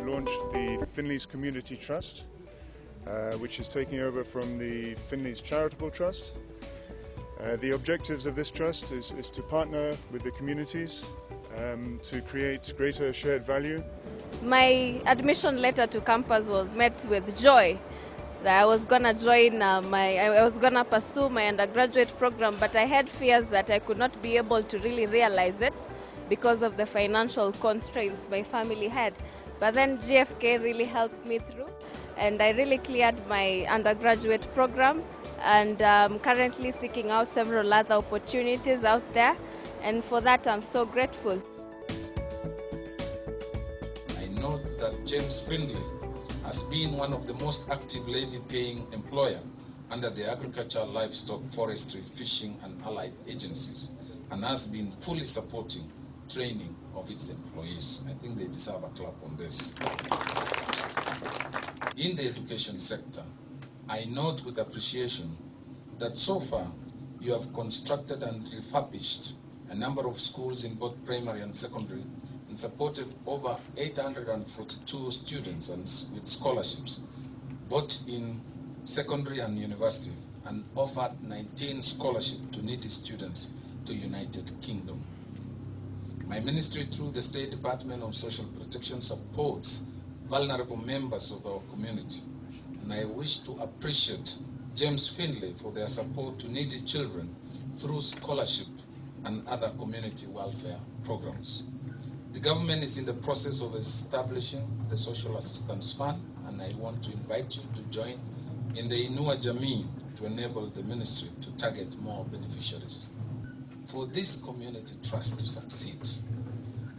launched the Finlays Community Trust, which is taking over from the Finlays Charitable Trust. The objectives of this trust is to partner with the communities to create greater shared value. My admission letter to campus was met with joy. That I was gonna join I was gonna pursue my undergraduate program, but I had fears that I could not be able to really realize it because of the financial constraints my family had. But then GFK really helped me through, and I really cleared my undergraduate program, and I'm currently seeking out several other opportunities out there, and for that I'm so grateful. I note that James Finlay has been one of the most active levy-paying employer under the Agriculture, Livestock, Forestry, Fishing and Allied agencies, and has been fully supporting training of its employees. I think they deserve a clap on this. In the education sector, I note with appreciation that so far you have constructed and refurbished a number of schools in both primary and secondary and supported over 842 students with scholarships, both in secondary and university, and offered 19 scholarships to needy students to United Kingdom. My ministry, through the State Department of Social Protection, supports vulnerable members of our community, and I wish to appreciate James Finlay for their support to needy children through scholarship and other community welfare programs. The government is in the process of establishing the Social Assistance Fund, and I want to invite you to join in the Inua Jamii to enable the ministry to target more beneficiaries. For this community trust to succeed,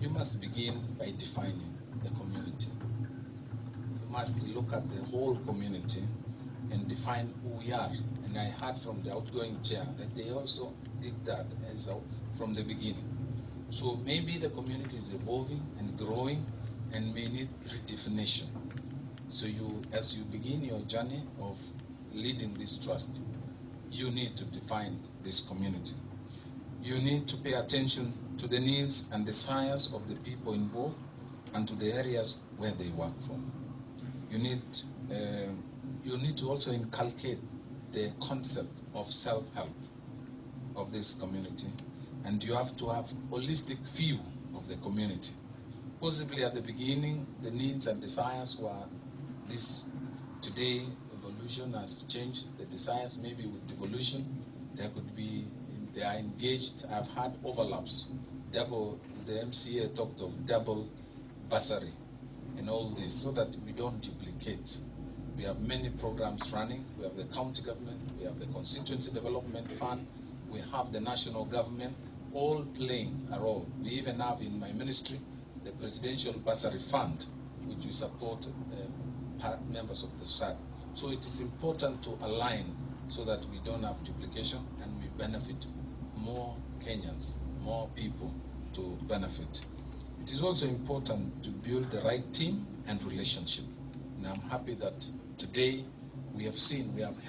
you must begin by defining the community. You must look at the whole community and define who we are. And I heard from the outgoing chair that they also did that from the beginning. So maybe the community is evolving and growing and may need redefinition. So as you begin your journey of leading this trust, you need to define this community. You need to pay attention to the needs and desires of the people involved and to the areas where they work from. You need to also inculcate the concept of self-help of this community, and you have to have holistic view of the community. Possibly at the beginning, the needs and desires were this. Today, evolution has changed the desires. Maybe with devolution, there could be, they are engaged. I've had overlaps. The MCA talked of double bursary and all this, so that we don't duplicate. We have many programs running. We have the county government, we have the constituency development fund, we have the national government, all playing a role. We even have in my ministry the presidential bursary fund, which we support members of the society. So it is important to align so that we don't have duplication and we benefit more Kenyans, more people to benefit. It is also important to build the right team and relationship. And I'm happy that today we have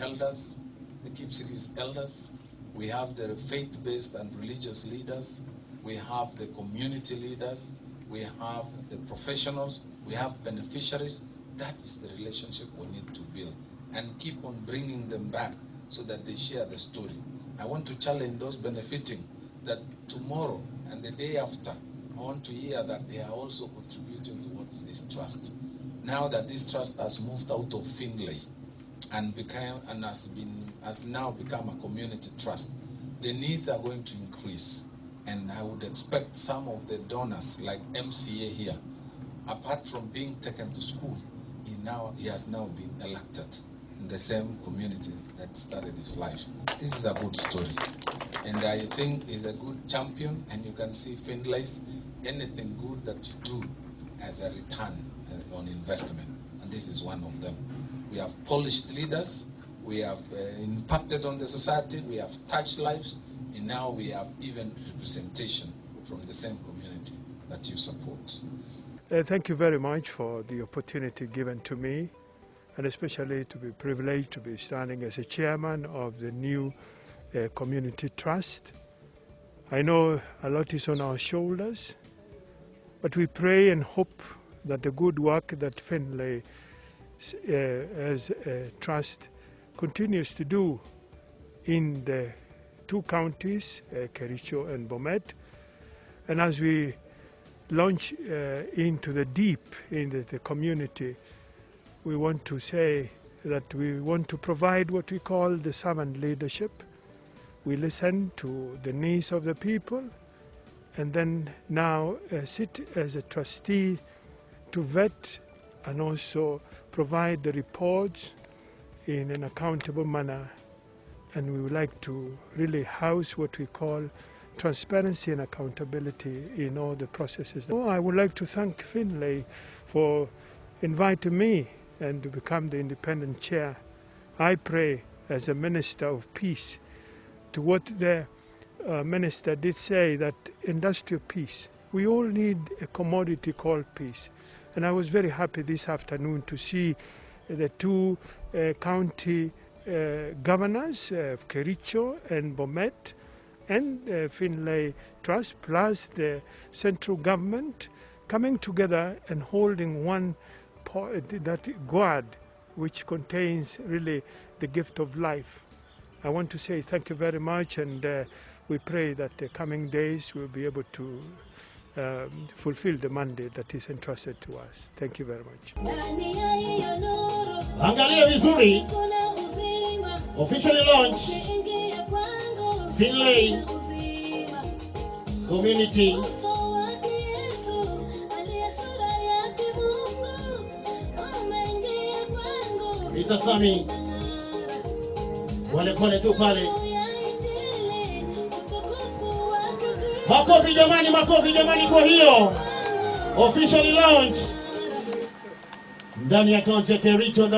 elders, the Kipsigis elders, we have the faith-based and religious leaders, we have the community leaders, we have the professionals, we have beneficiaries. That is the relationship we need to build and keep on bringing them back so that they share the story. I want to challenge those benefiting that tomorrow and the day after, I want to hear that they are also contributing towards this trust. Now that this trust has moved out of Finlay and has now become a community trust, the needs are going to increase. And I would expect some of the donors, like MCA here, apart from being taken to school, he has now been elected in the same community that started his life. This is a good story. And I think he's a good champion, and you can see Finlays, anything good that you do as a return on investment. And this is one of them. We have polished leaders, we have impacted on the society, we have touched lives, and now we have even representation from the same community that you support. Thank you very much for the opportunity given to me, and especially to be privileged to be standing as a chairman of the new community trust. I know a lot is on our shoulders, but we pray and hope that the good work that Finlay as a trust continues to do in the two counties, Kericho and Bomet. And as we launch into the deep, in the community, we want to say that we want to provide what we call the servant leadership. We listen to the needs of the people, and then now sit as a trustee to vet and also provide the reports in an accountable manner. And we would like to really house what we call transparency and accountability in all the processes. I would like to thank Finlay for inviting me and to become the independent chair. I pray as a minister of peace to what the minister did say, that industrial peace. We all need a commodity called peace. And I was very happy this afternoon to see the two county governors of Kericho and Bomet and Finlay Trust, plus the central government, coming together and holding one that gourd which contains really the gift of life. I want to say thank you very much, and we pray that the coming days we'll be able to fulfill the mandate that is entrusted to us. Thank you very much. Angalia vizuri, officially launched Finlay Community Isa Sami wale pole tu pale. Makofi jamani kwa hiyo officially launched ndani ya kaunti ya Kericho,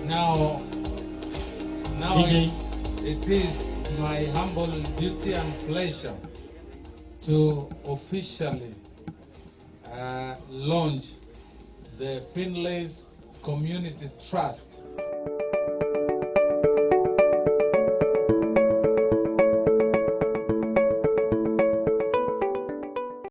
Now it is my humble duty and pleasure to officially launch the Finlays Community Trust.